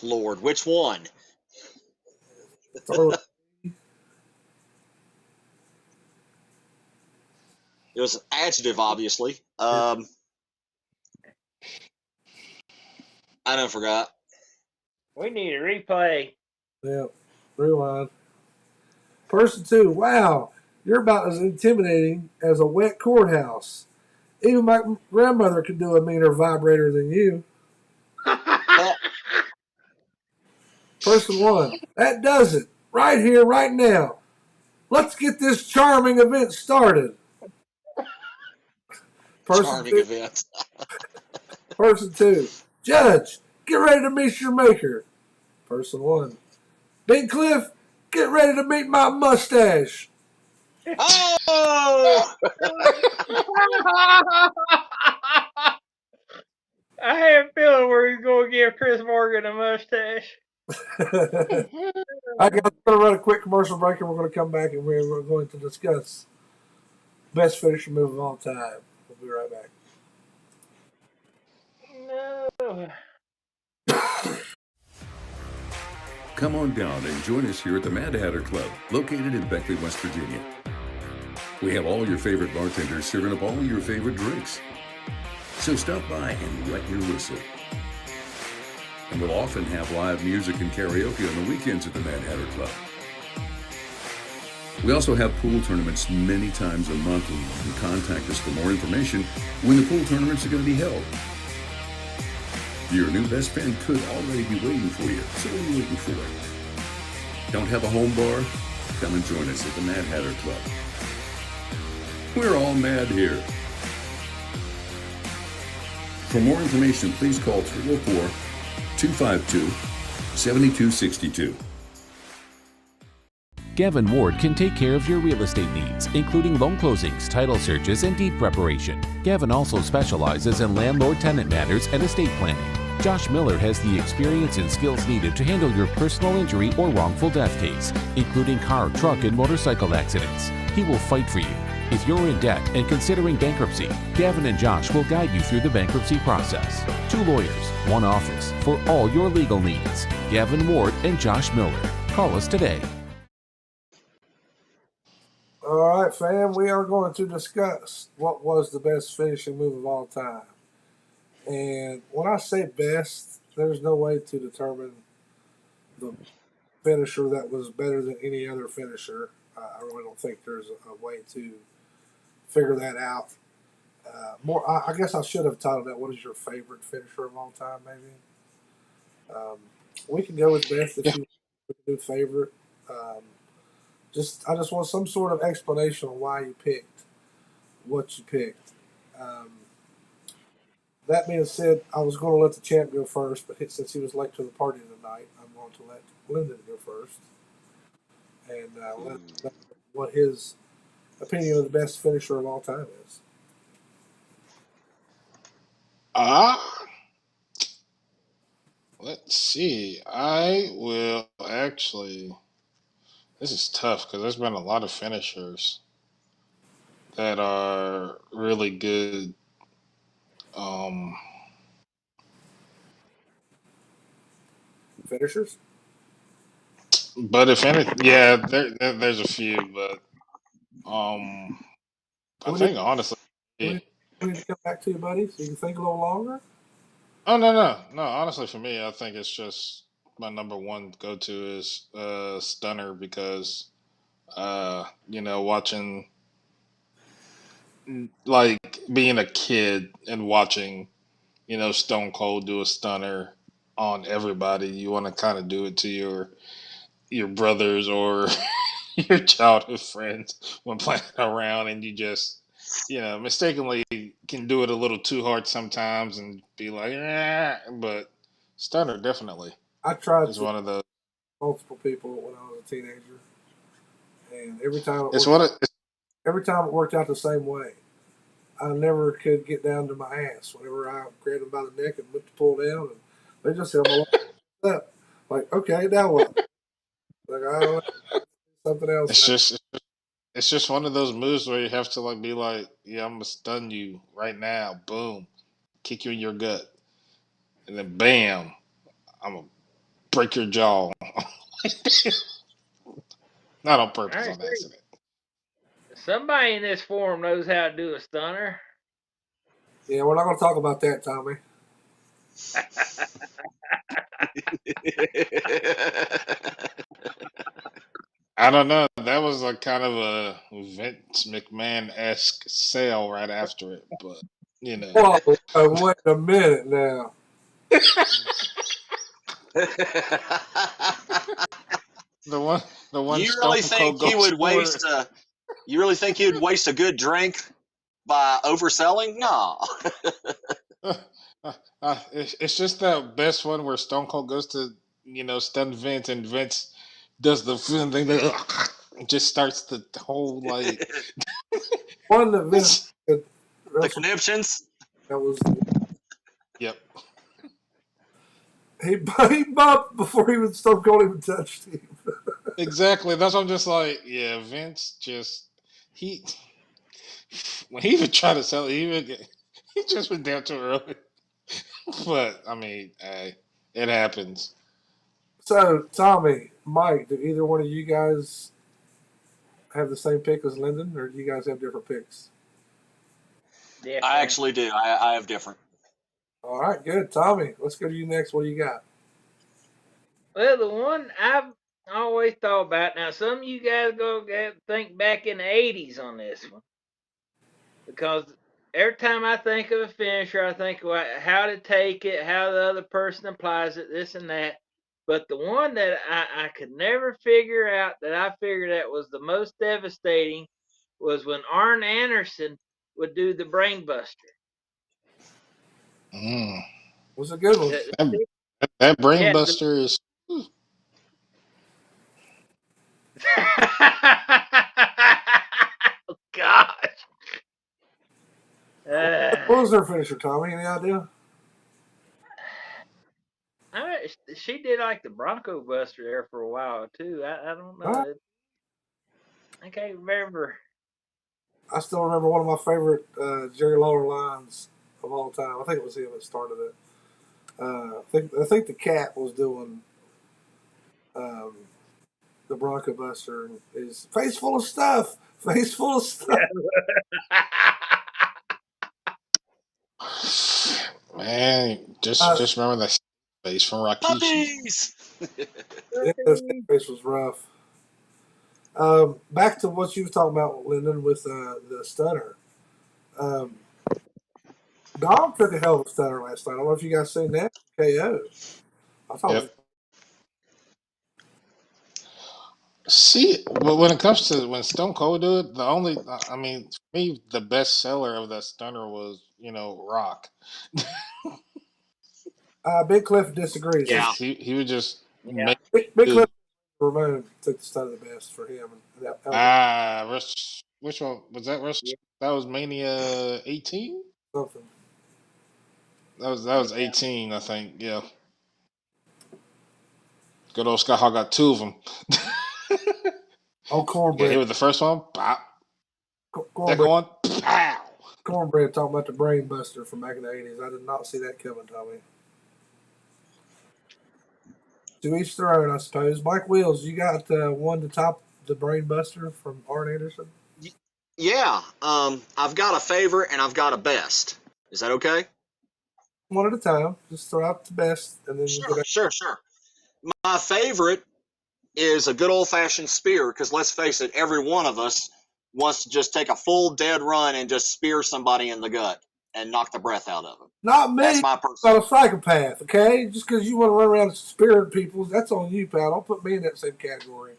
Lord, which one? Oh, It was an adjective, obviously. I don't forgot. We need a replay. yeah. Rewind. Person two, wow, you're about as intimidating as a wet courthouse. Even my grandmother could do a meaner vibrator than you. Person one, that does it. Right here, right now. Let's get this charming event started. Charming event. Person two, Judge, get ready to meet your maker. Person one, Big Cliff, get ready to meet my mustache. Oh! I have a feeling we're going to give Chris Morgan a mustache. I got to run a quick commercial break, and we're going to come back and we're going to discuss best finisher move of all time. We'll be right back. No. Come on down and join us here at the Mad Hatter Club, located in Beckley, West Virginia. We have all your favorite bartenders serving up all your favorite drinks. So stop by and wet your whistle. And we'll often have live music and karaoke on the weekends at the Mad Hatter Club. We also have pool tournaments many times a month, and you can contact us for more information when the pool tournaments are going to be held. Your new best friend could already be waiting for you, so what are you waiting for? Don't have a home bar? Come and join us at the Mad Hatter Club. We're all mad here. For more information, please call 304-252-7262. Gavin Ward can take care of your real estate needs, including loan closings, title searches, and deed preparation. Gavin also specializes in landlord-tenant matters and estate planning. Josh Miller has the experience and skills needed to handle your personal injury or wrongful death case, including car, truck, and motorcycle accidents. He will fight for you. If you're in debt and considering bankruptcy, Gavin and Josh will guide you through the bankruptcy process. 2 lawyers, 1 office for all your legal needs. Gavin Ward and Josh Miller. Call us today. All right, fam, we are going to discuss what was the best finishing move of all time. And when I say best, there's no way to determine the finisher that was better than any other finisher. I really don't think there's a way to figure that out. I guess I should have titled that, what is your favorite finisher of all time, maybe? We can go with best if you can do favorite. I just want some sort of explanation on why you picked what you picked. That being said, I was going to let the champ go first, but since he was late to the party tonight, I'm going to let Lyndon go first and let him know what his opinion of the best finisher of all time is. Let's see. I will actually. This is tough because there's been a lot of finishers that are really good. Finishers? But if anything, yeah, there's a few, but I We need, think honestly, we yeah. need, we need to come back to you, buddy, so you can think a little longer. Oh no. Honestly, for me, I think it's just my number one go to is Stunner because watching like being a kid and watching Stone Cold do a Stunner on everybody, you want to kind of do it to your brothers or your childhood friends when playing around, and you just mistakenly can do it a little too hard sometimes and be like, but Stunner definitely I tried is to one of the. multiple people when I was a teenager, and every time It's one of. it worked out the same way. I never could get down to my ass whenever I grabbed them by the neck and went to pull down, and they just held my leg up. Like, okay, now what? Like, I don't know, something else. It's just one of those moves where you have to like be like, yeah, I'm gonna stun you right now, boom, kick you in your gut, and then bam, I'm gonna break your jaw. Not on purpose, I on agree. accident. Somebody in this forum knows how to do a stunner. Yeah, we're not going to talk about that, Tommy. I don't know. That was like kind of a Vince McMahon esque sale right after it, but Whoa, wait a minute now. the one You Stone really think Cold he goes would for. waste? You really think he would waste a good drink by overselling? No. It's just that best one where Stone Cold goes to stun Vince, and Vince does the thing that just starts the whole like. One that Vince could The wrestle, conniptions. that was Yep. he bumped before he was Stone Cold even touched him. Exactly. That's what I'm just like. Yeah, Vince just he when he even tried to sell it, he just went down too early. But I mean, hey, it happens. So, Tommy, Mike, do either one of you guys have the same pick as Lyndon, or do you guys have different picks? I Different. actually do. I have different. All right, good. Tommy, let's go to you next. What do you got? Well, the one I've always thought about. Now, some of you guys think back in the '80s on this one because every time I think of a finisher, I think about how to take it, how the other person applies it, this and that. But the one that I could never figure out that I figured out was the most devastating was when Arn Anderson would do the Brainbuster. Mm. Was a good one. That Yeah. brainbuster is. Oh, gosh. What was her finisher, Tommy? Any idea? She did like the Bronco Buster there for a while too. I don't know. Huh? I can't remember. I still remember one of my favorite Jerry Lawler lines of all time. I think it was him that started it. I think the Cat was doing um, the Bronco Buster. And his face full of stuff. Face full of stuff. Man, just remember that face from Rakishi. Puppies. Yeah, his face was rough. Back to what you were talking about, Lyndon, with the stunner. Dom took a hell of a stunner last night. I don't know if you guys seen that. KO. I thought it was Yep. See, but when it comes to when Stone Cold do it, I mean, for me, the best seller of that stunner was, Rock. Big Cliff disagrees. Yeah. He would just Yeah. make Big it. Cliff Ramon took the stunner the best for him. And that was Which one was that? Yeah. That was Mania 18. something. That was 18, I think. Yeah. Good old Scott Hall got two of them. Oh, Got cornbread. hit with the first one. Pop. Second Cornbread. one. Pow. Cornbread talking about the brain buster from back in the 80s. I did not see that coming, Tommy. To each their own, I suppose. Mike Wheels, you got one to top the Brain Buster from Arn Anderson? Yeah, I've got a favorite and I've got a best. Is that okay? One at a time. Just throw out the best, and then we'll go Sure, back. sure, sure. My favorite is a good old fashioned spear because let's face it, every one of us wants to just take a full dead run and just spear somebody in the gut and knock the breath out of them. Not me. That's my personal. Not a psychopath, okay? Just because you want to run around spearing people, that's on you, pal. Don't put me in that same category.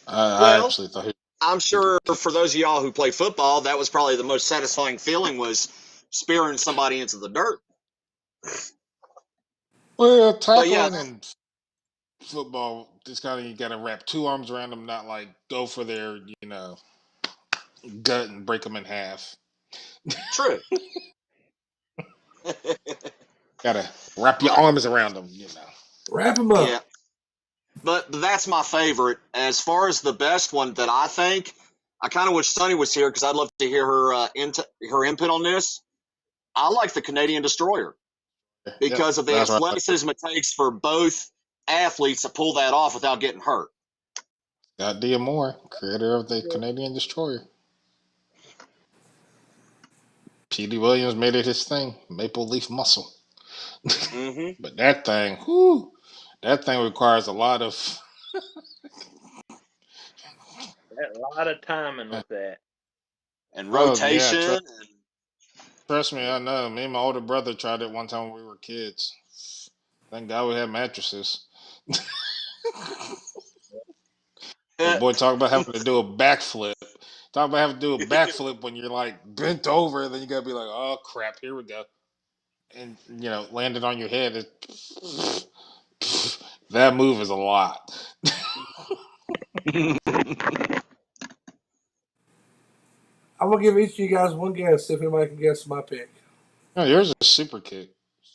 I Well, actually thought he I'm was sure for those of y'all who play football, that was probably the most satisfying feeling was spearing somebody into the dirt. well, But yeah, tackling and football, just kind of you got to wrap two arms around them, not like go for their gut and break them in half. true. Got to wrap your But arms around them. Wrap him up. yeah, but that's my favorite. As far as the best one that I think, I kind of wish Sunny was here because I'd love to hear her input on this. I like the Canadian Destroyer Yep, because of the that's right. athleticism it takes for both athletes to pull that off without getting hurt. Got Dia Moore, creator of the Canadian Destroyer. P.D. Williams made it his thing, Maple Leaf Muscle. Hmm But that thing, that thing requires a lot of. A lot of timing with that. And Oh yeah, rotation. trust me, I know. Me and my older brother tried it one time when we were kids. Thank God we had mattresses. But And, boy, talk about having to do a backflip. Talk about having to do a backflip when you're like bent over, and then you gotta be like, "Oh crap, here we go," and landed on your head. That move is a lot. I'm going to give each of you guys one guess, see if anybody can guess my pick. No, yours is super kick.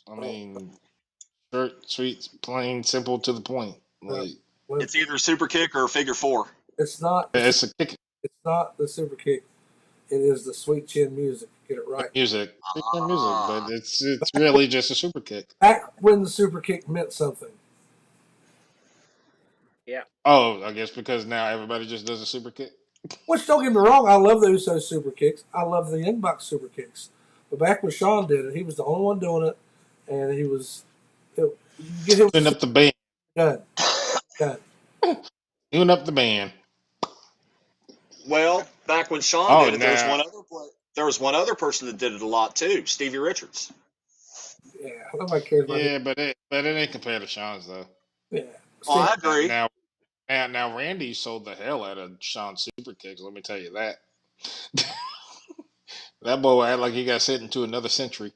I Oh, mean, short, sweet, plain, simple, to the point. no. Like Well, it's either super kick or figure four. it's not. it's a kick It's not the super kick. It is the sweet chin music. Get it right. music, but Ah, it's really just a super kick. Back when the super kick meant something. Yeah. Oh, I guess because now everybody just does a super kick. Which, don't get me wrong, I love the Usos super kicks. I love the Young Bucks super kicks. But back when Sean did it, he was the only one doing it, and he was. You get him Tune up the band. done. Done. Tune up the band. well, back when Sean Oh, did it, now there was one other person that did it a lot too, Stevie Richards. Yeah, nobody cares about it. yeah, but it ain't compared to Sean's though. Yeah. Oh, I Steve, agree. Now Randy sold the hell out of Sean's super kicks. Let me tell you that. That boy act like he got sent into another century.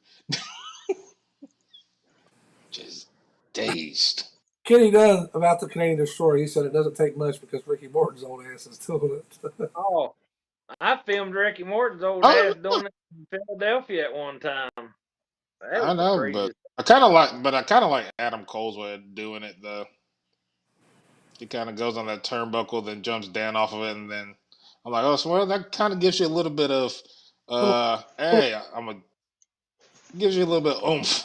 Just dazed. Kenny Dunn about the Canadian Destroyer, he said it doesn't take much because Ricky Morton's old ass is doing it. Oh, I filmed Ricky Morton's old Oh, ass doing it in Philadelphia at one time. That I was the know, craziest. I kind of like Adam Cole's way of doing it though. He kind of goes on that turnbuckle, then jumps down off of it, and then I'm like, oh, so well, that kind of gives you a little bit of, little, little, hey, gives you a little bit of oomph,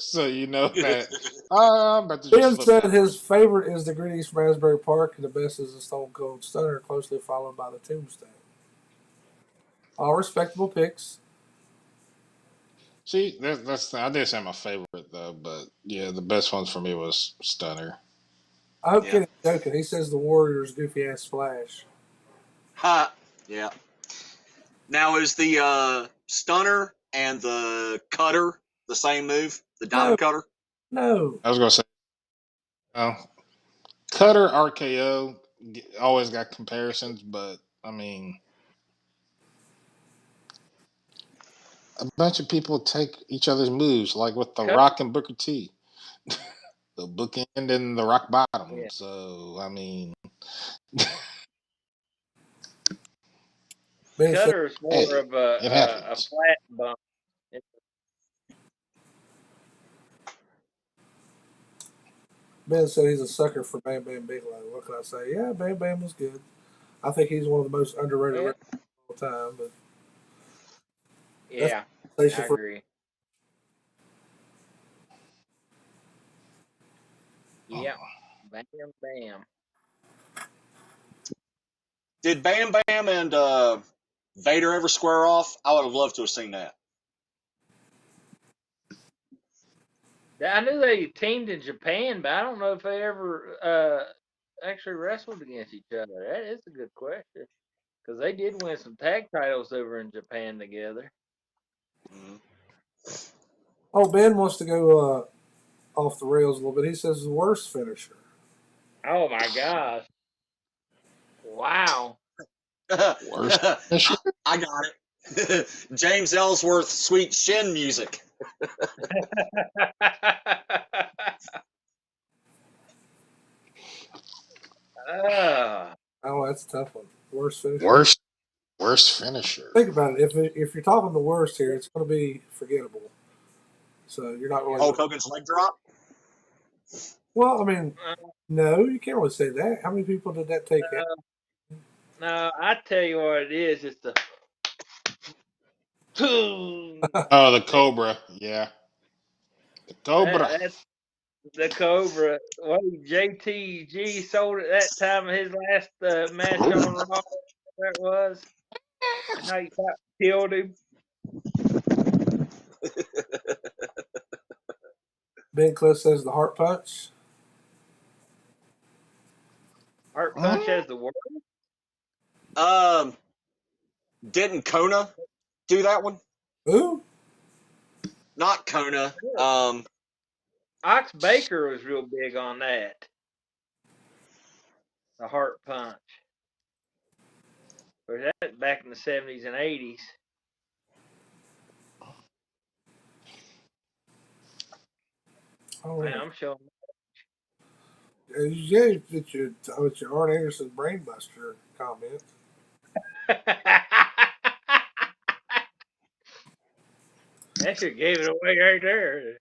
so you know that I'm about to just Ben flip said that. his favorite is the Green East Raspberry Park, and the best is the Stone Cold Stunner, closely followed by the Tombstone. All respectable picks. See, that's I didn't say my favorite though, but yeah, the best ones for me was Stunner. I hope Yeah. Kenny's joking. He says the Warriors' goofy ass splash. Ha. Yeah. Now is the stunner and the cutter the same move? The diamond cutter? No. I was gonna say, Cutter RKO always got comparisons, but I mean, a bunch of people take each other's moves, like with The Cut. Rock and Booker T, the bookend and the rock bottom. Yeah. So I mean, Ben said, Cutter is more hey, of it a happens. flat bump. Ben said he's a sucker for Bam Bam Bigelow. What can I say? Yeah, Bam Bam was good. I think he's one of the most underrated Yeah. wrestlers of all time. But Yeah, that's I for agree. Yep. Bam, bam. Did Bam Bam and Vader ever square off? I would have loved to have seen that. I knew they teamed in Japan, but I don't know if they ever actually wrestled against each other. That is a good question because they did win some tag titles over in Japan together. Mhm. Oh, Ben wants to go off the rails a little bit. He says the worst finisher. Oh my gosh! Wow. Worst finisher? I got it. James Ellsworth, Sweet Chin Music. Ah. Oh, that's a tough one. Worst finisher. Worst finisher. Think about it. If you're talking the worst here, it's going to be forgettable. So you're not really. Hulk Hogan's leg drop. Well, I mean, no, you can't really say that. How many people did that take out? No, I tell you what it is. It's the Oh, the Cobra. Yeah. The Cobra. that's the Cobra. What JTG sold it that time of his last match on Raw. That was. And how he killed him. Ben Cliff says the heart punch. Heart punch as the word. Didn't Kona do that one? Who? Not Kona. Ox Baker was real big on that. The heart punch. But that back in the 70s and 80s. Oh, Man, I'm showing. yeah, it's your Arn Anderson brainbuster comment. That should gave it away right there.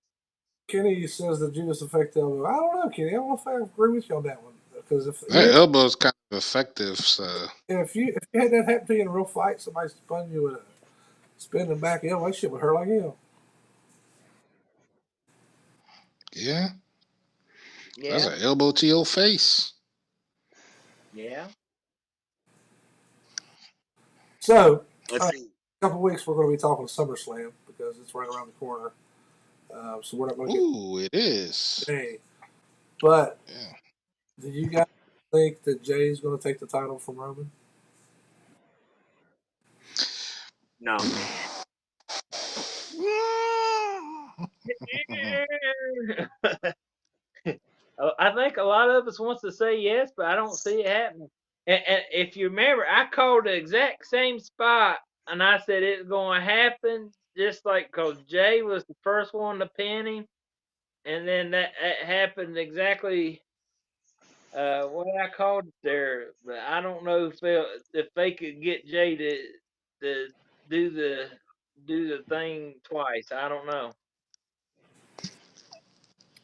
Kenny says the Judas Effect elbow. I don't know, Kenny. I don't know if I agree with you on that one because That elbow is kind of effective. So if you had that happen to you in a real fight, somebody spun you with a spinning back elbow, that shit would hurt like hell. yeah, Yeah. that's an elbow to your face. Yeah. So, Let's see. in a couple of weeks, we're going to be talking SummerSlam because it's right around the corner. So we're not going to get. Ooh, it is. Hey, but Yeah. do you guys think that Jay's going to take the title from Roman? No. I think a lot of us wants to say yes, but I don't see it happening. And if you remember, I called the exact same spot, and I said it's going to happen, just like because Jay was the first one to pin him, and then that happened exactly what I called it there. But I don't know if they could get Jay to do the thing twice. I don't know.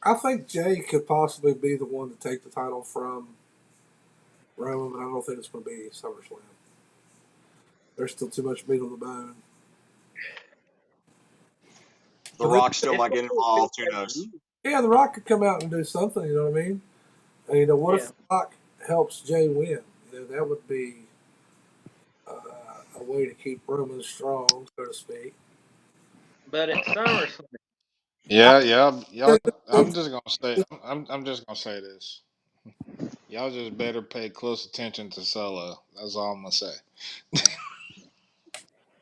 I think Jay could possibly be the one to take the title from Roman, but I don't think it's going to be SummerSlam. There's still too much meat on the bone. The Rock still might get involved. Who knows? Yeah, The Rock could come out and do something. You know what I mean? And, what if The Rock helps Jay win? That would be a way to keep Roman strong, so to speak. But at SummerSlam. Yeah. Y'all, I'm just gonna say. I'm just gonna say this. Y'all just better pay close attention to Solo. That's all I'm gonna say.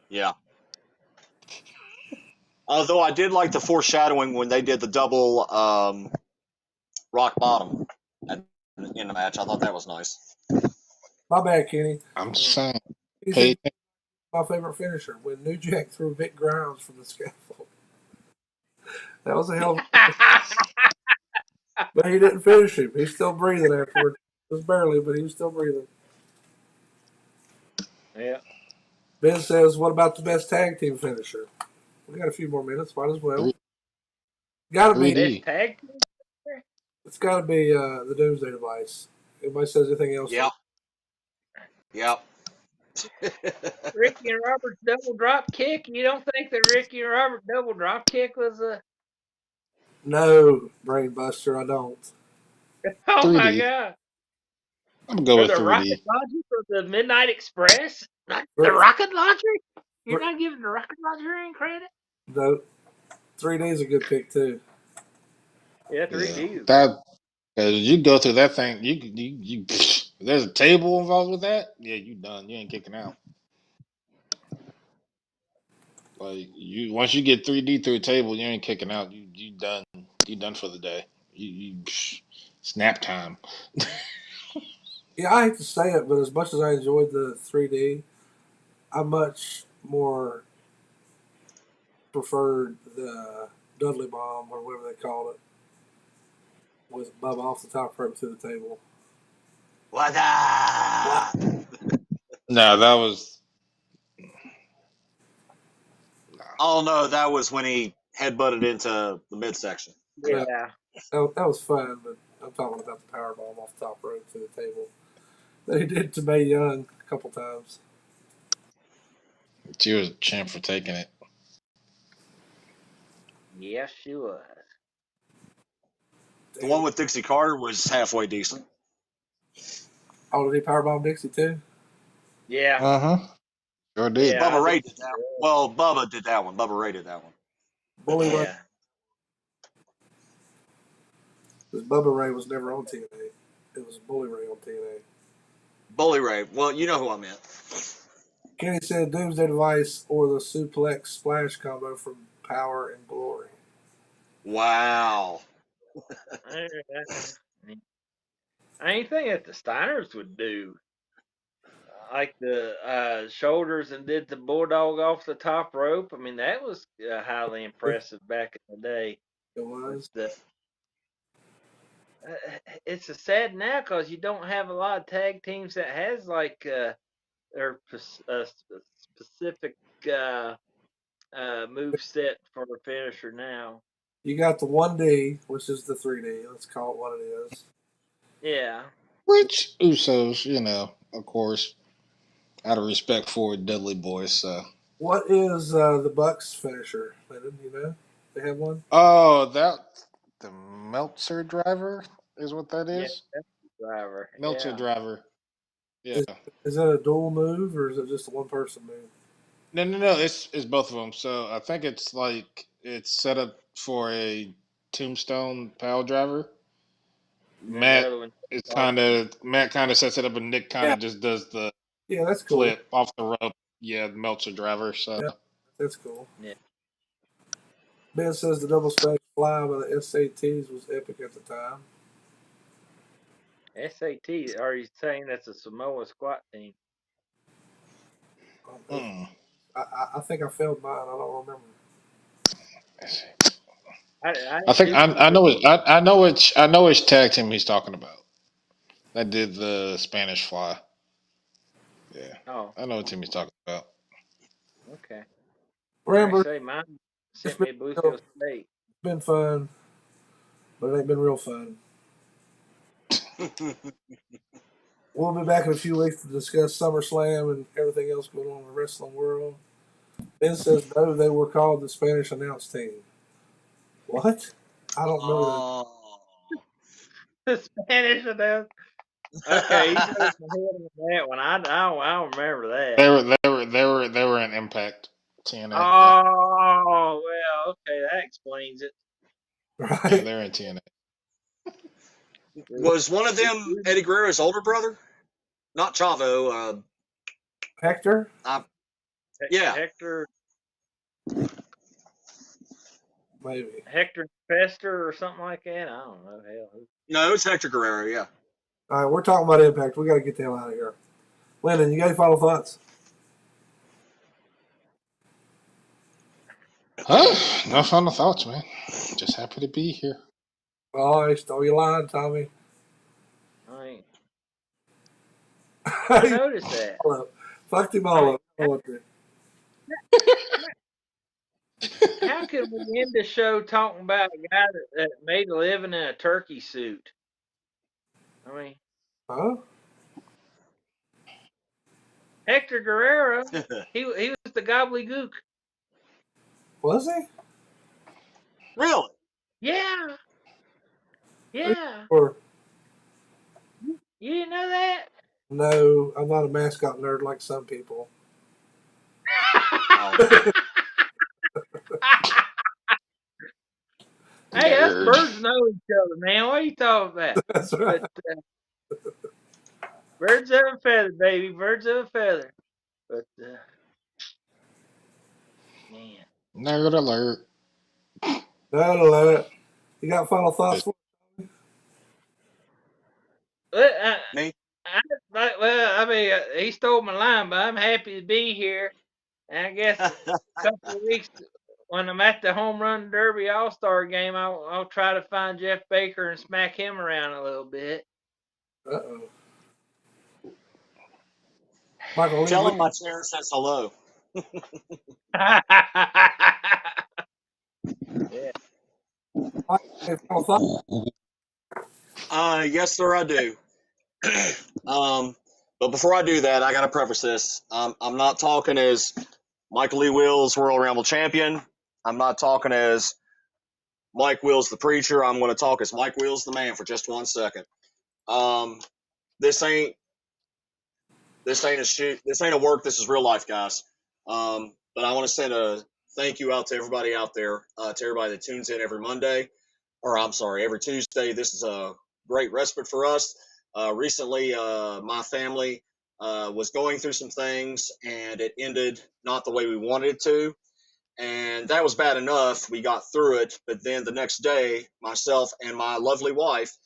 Yeah. Although I did like the foreshadowing when they did the double rock bottom in the match. I thought that was nice. My bad, Kenny. I'm just saying. He's my favorite finisher when New Jack threw Vic Grimes from the scaffold. That was a hell of a. But he didn't finish him. He's still breathing afterward. Just barely, but he was still breathing. Yeah. Ben says, what about the best tag team finisher? We got a few more minutes. Might as well. Got to be. Best tag team? It's got to be the Doomsday Device. Anybody says anything else? Yep. Yep. Ricky and Robert's double drop kick? You don't think the Ricky and Robert double drop kick was a... No, Brainbuster, I don't. Oh my 3D. God. I'm gonna go Or with the rocket 3D. launcher for the Midnight Express? Not the Right. rocket launcher? You're Right. not giving the rocket launcher any credit? No, 3D is a good pick too. Yeah, Yeah, 3D is good. that you go through that thing. There's a table involved with that. Yeah, you done. You ain't kicking out. Like you, once you get 3D through a table, you ain't kicking out. You done. You done for the day. Snap time. Yeah, I hate to say it, but as much as I enjoyed the 3D, I much more preferred the Dudley Bomb or whatever they called it, with Bubba off the top rope through the table. What up? No, that was Oh no, that was when he headbutted into the midsection. Yeah, Yeah. that was fun, but I'm talking about the power bomb off the top rope through the table that he did to Mae Young a couple times. she was a champ for taking it. Yes, she was. The one Damn. with Dixie Carter was halfway decent. Oh, did he powerbomb Dixie too? Yeah. Uh huh. Sure did. Yeah. I Bubba Ray think did that. Well, Bubba did that one. Bubba Ray did that one. Bully Ray, yeah. because Bubba Ray was never on TNA. It was Bully Ray on TNA. Bully Ray. Well, you know who I meant. Kenny said Doomsday Device or the suplex splash combo from Power and Glory. Wow. Anything that the Steiners would do, like the shoulders and did the bulldog off the top rope. I mean, that was highly impressive back in the day. It With was. the, it's a sad now because you don't have a lot of tag teams that has like their specific move set for a finisher now. You got the 1D, which is the 3D. Let's call it what it is. Yeah. Which Usos, of course, out of respect for Dudley Boys. So. What is the Bucks finisher? Landon, you know? They have one? Oh, the Meltzer driver is what that Yeah. is. That's the driver. Meltzer Yeah. driver. Yeah. Is that a dual move or is it just a one person move? No. It's both of them. So I think it's like it's set up for a tombstone pile driver. And then the Matt other one. Matt kind of sets it up, and Nick kind Yeah, of just does the yeah, that's cool. flip off the rope. Yeah, the Meltzer driver. So Yeah, that's cool. Yeah. Ben says the double smash fly by the SATs was epic at the time. SAT. Are you saying that's a Samoa squat team? I think I failed mine. I don't remember. I think I know it. I know which tag team he's talking about. That did the Spanish fly. Yeah, Oh, I know what team he's talking about. okay. Remember, I say mine sent me to Bluefield State. It's been fun, but it ain't been real fun. We'll be back in a few weeks to discuss SummerSlam and everything else going on in the wrestling world. Ben says no, they were called the Spanish announce team. What? I don't know. The Spanish announce. Okay, he's over my head on that one. I don't remember that. They were in Impact TNA. Oh well, okay, that explains it. Right? Yeah, they're in TNA. Was one of them Eddie Guerrero's older brother? Not Chavo. Hector? Yeah. Hector. Maybe. Hector Fester or something like that. I don't know. Hell. No, it's Hector Guerrero. Yeah. All right, we're talking about Impact. We got to get the hell out of here. Landon, you got any final thoughts? Huh? No final thoughts, man. Just happy to be here. Oh, I stole your line, Tommy. I noticed that. Fucked him all up. How could we end the show talking about a guy that made a living in a turkey suit? I mean, huh? Hector Guerrero, he was the gobbledygook. Was he? Really? Yeah. Yeah. Or You didn't know that? No, I'm not a mascot nerd like some people. Oh, Hey, us Nerd. birds know each other, man. What are you talking about? That's right. But birds of a feather, baby. Birds of a feather. But man, Nerd alert. No. You got final thoughts for well, me? I mean, he stole my line, but I'm happy to be here. And I guess a couple of weeks when I'm at the home run derby all-star game, I'll try to find Jeff Baker and smack him around a little bit. Uh-oh. Michael, Tell him my chair says hello. Yeah. final thoughts? Yes, sir, I do. But before I do that, I got to preface this. I'm not talking as Michael Lee Wills, World Rumble Champion. I'm not talking as Mike Wills, the preacher. I'm going to talk as Mike Wills, the man, for just 1 second. This ain't a work. This is real life, guys. But I want to send a thank you out to everybody out there, to everybody that tunes in every Monday, or I'm sorry, every Tuesday. This is a great respite for us. Recently, my family was going through some things, and it ended not the way we wanted it to. And that was bad enough. We got through it. But then the next day, myself and my lovely wife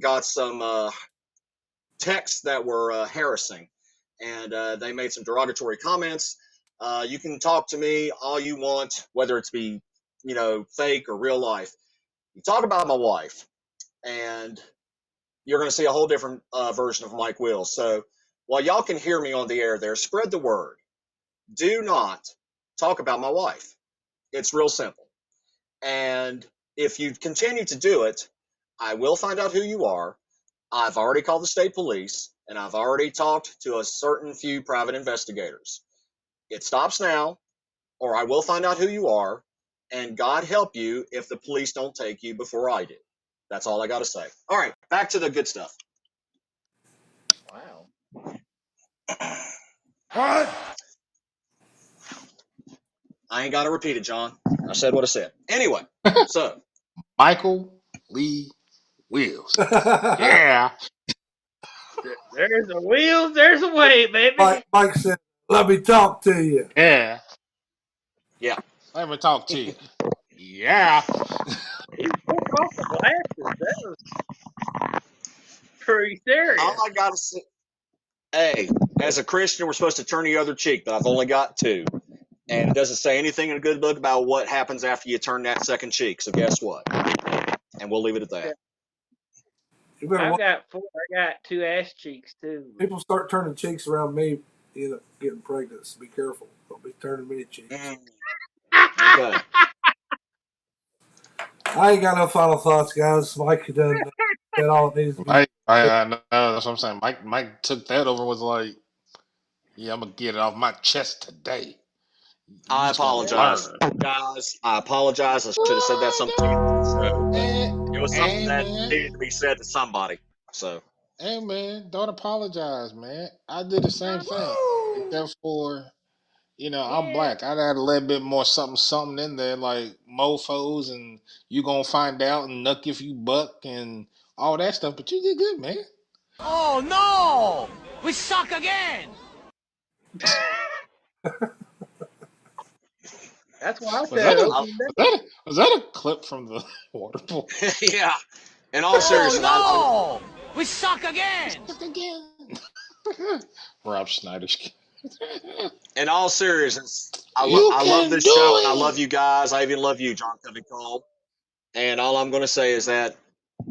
got some texts that were harassing. And they made some derogatory comments. You can talk to me all you want, whether it's be, fake or real life. You talk about my wife, and you're going to see a whole different version of Mike Wills. So while y'all can hear me on the air there, spread the word. Do not talk about my wife. It's real simple. And if you continue to do it, I will find out who you are. I've already called the state police, and I've already talked to a certain few private investigators. It stops now, or I will find out who you are, and God help you if the police don't take you before I do. That's all I got to say. All right, back to the good stuff. Wow. What? I ain't got to repeat it, John. I said what I said. Anyway, so. Michael Lee Wills. Yeah. There's a wheels, there's a way, baby. Mike said, "Let me talk to you." Yeah. Yeah. Let me talk to you. Yeah. He took off the glasses. That was pretty serious. All I got to say, hey, as a Christian, we're supposed to turn the other cheek, but I've only got two. And it doesn't say anything in a good book about what happens after you turn that second cheek. So guess what? And we'll leave it at that. I've got four. I got two ass cheeks too. People start turning cheeks around me, getting pregnant. So be careful. Don't be turning me cheeks. Okay. I ain't got no final thoughts, guys. Mike done said all it needs to be. I know, that's what I'm saying. Mike took that over, was like, yeah, I'm gonna get it off my chest today. I apologize, guys. I apologize. I should have said that sometime. It was something that needed to be said to somebody. So. Hey man, don't apologize, man. I did the same thing, except for, I'm black. I'd add a little bit more something in there, like mofos and you gonna find out and nuck if you buck and all that stuff. But you did good, man. Oh no! We suck again! That's why I said. Was that a clip from the water pool? Yeah. In all seriousness, no! We suck again! Rob Schneider's. In all seriousness, I love this show, and I love you guys. I even love you, John Covington. And all I'm going to say is that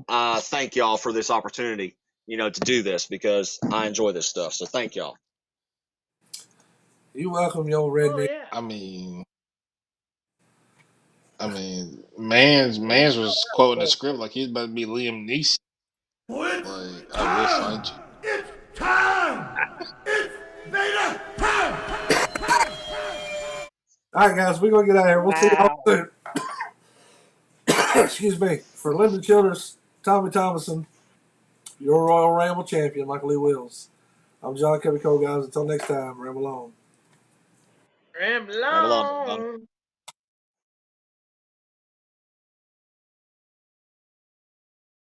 thank y'all for this opportunity, to do this, because I enjoy this stuff. So thank y'all. You welcome, you old redneck. Yeah. I mean, Mans was quoting the script like he's about to be Liam Neeson. It's like, I will find you. It's time! It's beta time! All right, guys, we're going to get out of here. We'll see y'all soon. Excuse me. For Lyndon Childers, Tommy Thomason, your Royal Ramble champion, Michael Lee Wills. I'm John Kevin Cole, guys. Until next time, ramble on. Ramble Ramble on, on.